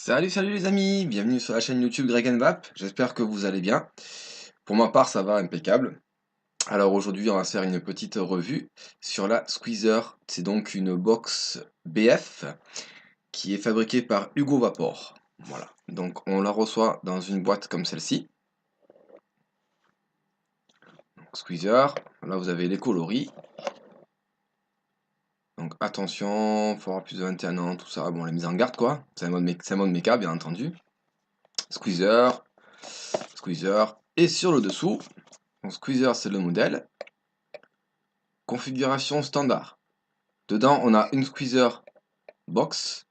Salut les amis, bienvenue sur la chaîne YouTube Greg Vap, j'espère que vous allez bien. Pour ma part ça va impeccable. Alors aujourd'hui on va faire une petite revue sur la Squeezer. C'est donc une box BF qui est fabriquée par Hugo Vapor. Voilà, donc on la reçoit dans une boîte comme celle-ci. Squeezer, là vous avez les coloris. Donc attention, il faut avoir plus de 21 ans, tout ça, bon la mise en garde quoi. C'est un mode méca bien entendu. Squeezer, et sur le dessous, donc Squeezer c'est le modèle. Configuration standard. Dedans on a une Squeezer box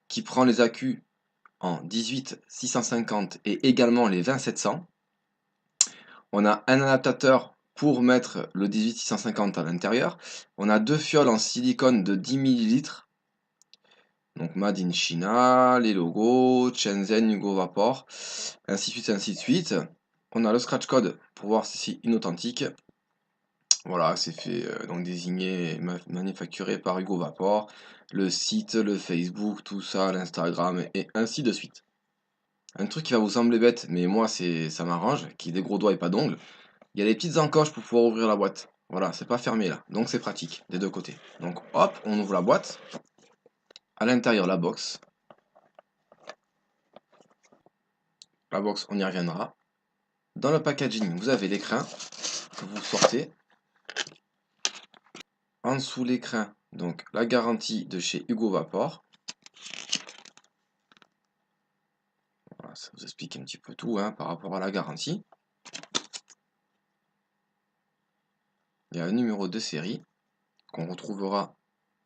qui prend les accus en 18-650 et également les 20-700. On a un adaptateur pour mettre le 18-650 à l'intérieur. On a deux fioles en silicone de 10 ml. Donc Made in China, les logos, Shenzhen, Hugo Vapor, ainsi de suite, ainsi de suite. On a le scratch code pour voir si c'est inauthentique. Voilà, c'est fait, donc désigné, manufacturé par Hugo Vapor, le site, le Facebook, tout ça, l'Instagram, et ainsi de suite. Un truc qui va vous sembler bête, mais moi ça m'arrange, qui ait des gros doigts et pas d'ongles, il y a les petites encoches pour pouvoir ouvrir la boîte. Voilà, c'est pas fermé là, donc c'est pratique, des deux côtés. Donc hop, on ouvre la boîte, à l'intérieur la box, on y reviendra. Dans le packaging, vous avez l'écran que vous sortez. En dessous l'écran, donc la garantie de chez Hugo Vapor. Voilà, ça vous explique un petit peu tout par rapport à la garantie. Il y a un numéro de série qu'on retrouvera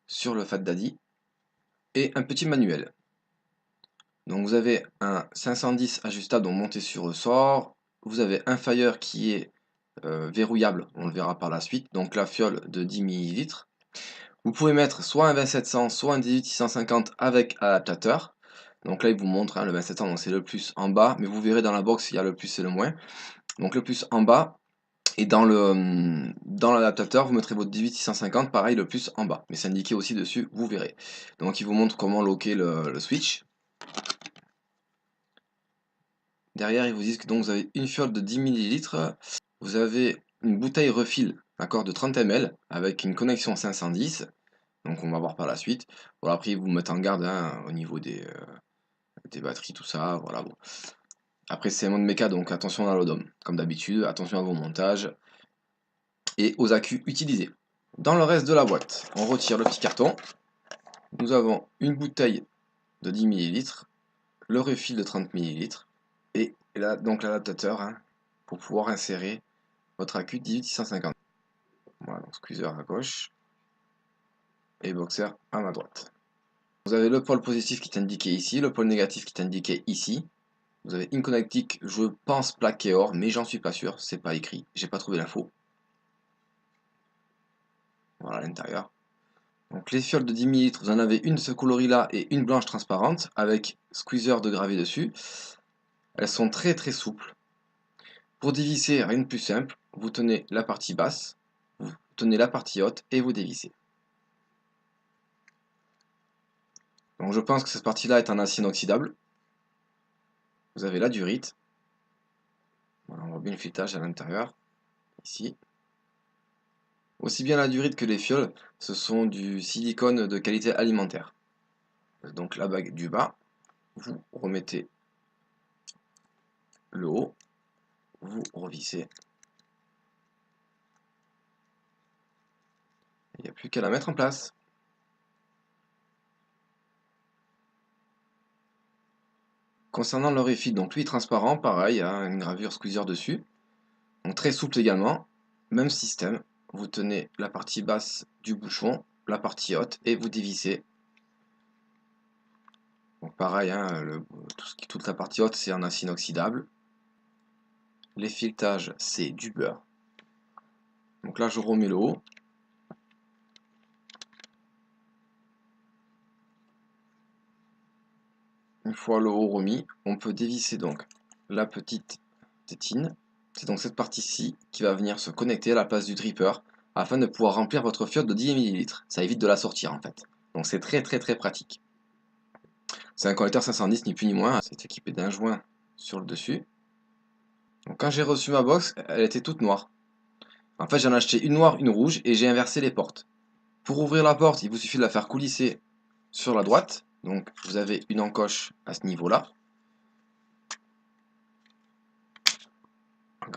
sur le Fat Daddy et un petit manuel. Donc vous avez un 510 ajustable, donc monté sur ressort. Vous avez un Fire qui est verrouillable, on le verra par la suite. Donc la fiole de 10 ml. Vous pouvez mettre soit un 2700, soit un 18650 avec adaptateur. Donc là il vous montre le 2700, donc c'est le plus en bas, mais vous verrez dans la box il y a le plus et le moins. Donc le plus en bas, et dans l'adaptateur vous mettrez votre 18650, pareil le plus en bas, mais c'est indiqué aussi dessus, vous verrez. Donc il vous montre comment locker le switch. Derrière ils vous disent que donc vous avez une fiole de 10 ml, vous avez une bouteille refill, d'accord, de 30 ml avec une connexion 510. Donc on va voir par la suite. Voilà, après ils vous mettent en garde au niveau des batteries, tout ça. Voilà, bon. Après c'est un mode méca, donc attention à l'odome. Comme d'habitude, attention à vos montages et aux accus utilisés. Dans le reste de la boîte, on retire le petit carton. Nous avons une bouteille de 10 ml, le refill de 30 ml et là donc l'adaptateur pour pouvoir insérer votre accu 18650. Voilà, donc squeezer à gauche et boxer à ma droite. Vous avez le pôle positif qui est indiqué ici, le pôle négatif qui est indiqué ici. Vous avez une connectique, je pense plaqué or, mais j'en suis pas sûr, c'est pas écrit, j'ai pas trouvé l'info. Voilà l'intérieur. Donc les fioles de 10 ml, vous en avez une de ce coloris là et une blanche transparente avec squeezer de gravé dessus. Elles sont très très souples. Pour dévisser, rien de plus simple, vous tenez la partie basse, vous tenez la partie haute et vous dévissez. Donc je pense que cette partie-là est en acier inoxydable. Vous avez la durite. Voilà, on voit bien le filetage à l'intérieur, ici. Aussi bien la durite que les fioles, ce sont du silicone de qualité alimentaire. Donc la bague du bas, vous remettez le haut, vous revissez. Il n'y a plus qu'à la mettre en place. Concernant le refill, donc lui transparent, pareil, une gravure squeezer dessus. Donc très souple également, même système. Vous tenez la partie basse du bouchon, la partie haute, et vous dévissez. Donc pareil, toute la partie haute c'est en acier inoxydable. Les filetages c'est du beurre. Donc là je remets le haut. Une fois le haut remis, on peut dévisser donc la petite tétine. C'est donc cette partie-ci qui va venir se connecter à la place du dripper afin de pouvoir remplir votre fiole de 10 ml. Ça évite de la sortir en fait. Donc c'est très très très pratique. C'est un connecteur 510, ni plus ni moins. C'est équipé d'un joint sur le dessus. Donc quand j'ai reçu ma box, elle était toute noire. En fait, j'en ai acheté une noire, une rouge, et j'ai inversé les portes. Pour ouvrir la porte, il vous suffit de la faire coulisser sur la droite. Donc vous avez une encoche à ce niveau-là.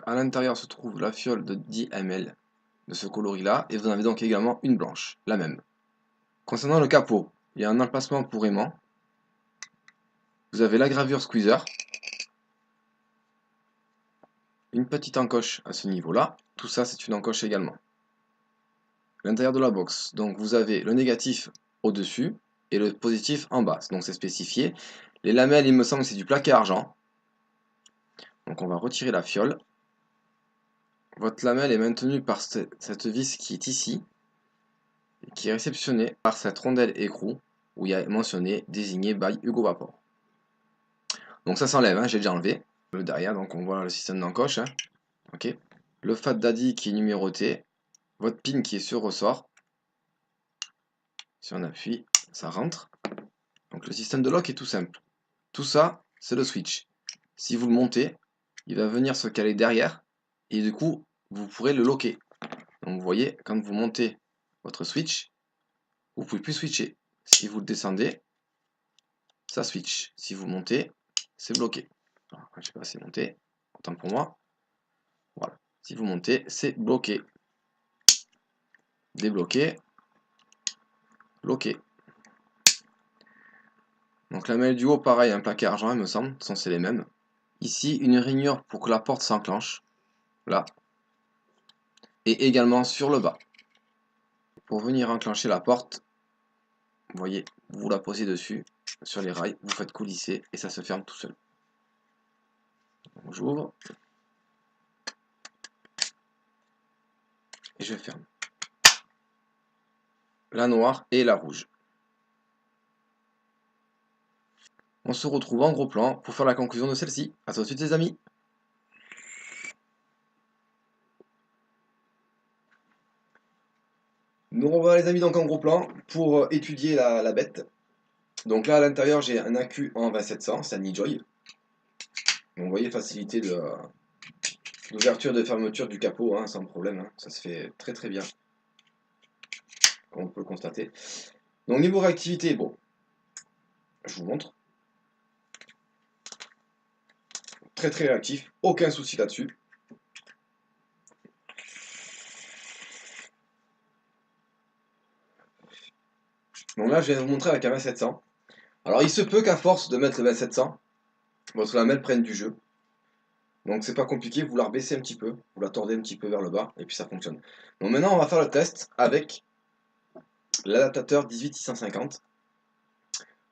À l'intérieur se trouve la fiole de 10 ml de ce coloris-là, et vous en avez donc également une blanche, la même. Concernant le capot, il y a un emplacement pour aimant. Vous avez la gravure squeezer, une petite encoche à ce niveau-là. Tout ça, c'est une encoche également. L'intérieur de la box, donc vous avez le négatif au-dessus et le positif en bas, donc c'est spécifié. Les lamelles, il me semble que c'est du plaqué argent. Donc on va retirer la fiole. Votre lamelle est maintenue par cette vis qui est ici, et qui est réceptionnée par cette rondelle écrou, où il y a mentionné désigné by Hugo Vapor. Donc ça s'enlève, hein, j'ai déjà enlevé. Le derrière, donc on voit le système d'encoche. Hein. Ok. Le Fat Daddy qui est numéroté. Votre pin qui est sur ressort. Si on appuie, ça rentre. Donc le système de lock est tout simple. Tout ça, c'est le switch. Si vous le montez, il va venir se caler derrière et du coup, vous pourrez le locker. Donc vous voyez, quand vous montez votre switch, vous ne pouvez plus switcher. Si vous le descendez, ça switch. Si vous montez, c'est bloqué. Alors, je ne sais pas, c'est monté. Autant pour moi. Voilà. Si vous montez, c'est bloqué. Débloqué. Bloqué. Donc la mêle du haut, pareil, un plaqué argent, il me semble. Ce sont les mêmes. Ici, une rainure pour que la porte s'enclenche. Là. Et également sur le bas. Pour venir enclencher la porte, vous voyez, vous la posez dessus, sur les rails, vous faites coulisser et ça se ferme tout seul. J'ouvre et je ferme. La noire et la rouge. On se retrouve en gros plan pour faire la conclusion de celle-ci. A tout de suite les amis. Nous revoilà les amis donc en gros plan pour étudier la bête. Donc là à l'intérieur j'ai un accu en 2700, c'est un Nijoy. Donc vous voyez facilité d'ouverture et de fermeture du capot hein, sans problème, hein. Ça se fait très très bien. Comme on peut le constater. Donc niveau réactivité, bon, je vous montre. Très très réactif, aucun souci là-dessus. Donc là je vais vous montrer avec un 2700. Alors il se peut qu'à force de mettre le 2700, votre lamelle prenne du jeu. Donc c'est pas compliqué, vous la rebaissez un petit peu, vous la tordez un petit peu vers le bas et puis ça fonctionne. Donc maintenant on va faire le test avec l'adaptateur 18650.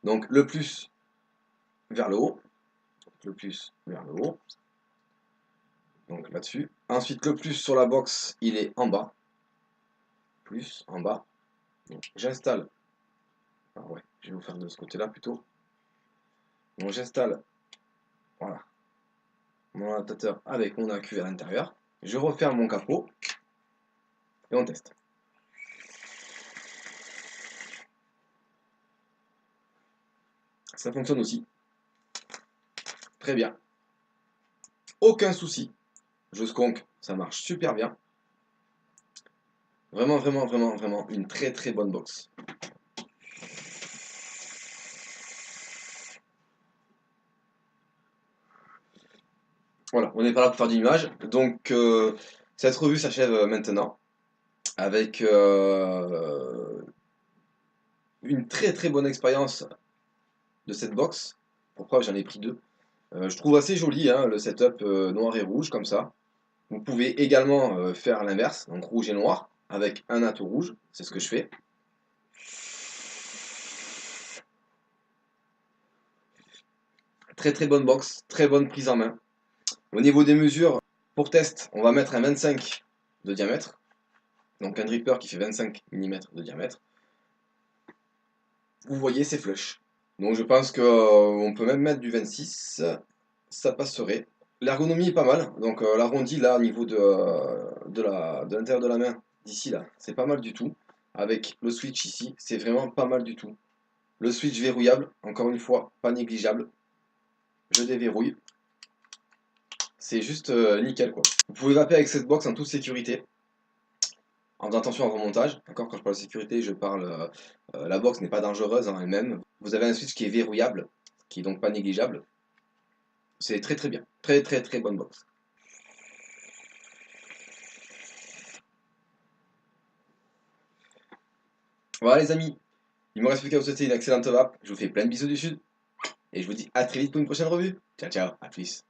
Donc le plus vers le haut, le plus vers le haut, donc là-dessus. Ensuite le plus sur la box, il est en bas, plus en bas. Donc j'installe, ah ouais, je vais vous faire de ce côté-là plutôt. Donc j'installe, voilà, mon adaptateur avec mon accu à l'intérieur. Je referme mon capot et on teste. Ça fonctionne aussi. Très bien. Aucun souci. Je sconk, ça marche super bien. Vraiment, vraiment, vraiment, vraiment une très très bonne box. Voilà, on n'est pas là pour faire d'une image. Donc cette revue s'achève maintenant avec une très très bonne expérience de cette box. Pourquoi j'en ai pris deux. Je trouve assez joli hein, le setup noir et rouge comme ça. Vous pouvez également faire l'inverse, donc rouge et noir, avec un atout rouge, c'est ce que je fais. Très très bonne box, très bonne prise en main. Au niveau des mesures, pour test, on va mettre un 25 de diamètre, donc un dripper qui fait 25 mm de diamètre. Vous voyez, c'est flush. Donc je pense qu'on peut même mettre du 26, ça passerait. L'ergonomie est pas mal, donc l'arrondi là au niveau de l'intérieur de la main, d'ici là, c'est pas mal du tout. Avec le switch ici, c'est vraiment pas mal du tout. Le switch verrouillable, encore une fois, pas négligeable. Je déverrouille. C'est juste nickel quoi. Vous pouvez vaper avec cette box en toute sécurité, en faisant attention au remontage. D'accord, quand je parle de sécurité, je parle. La box n'est pas dangereuse en elle-même. Vous avez un switch qui est verrouillable, qui est donc pas négligeable. C'est très très bien. Très très très bonne box. Voilà les amis, il me reste plus qu'à vous souhaiter une excellente vape. Je vous fais plein de bisous du sud. Et je vous dis à très vite pour une prochaine revue. Ciao ciao, à plus.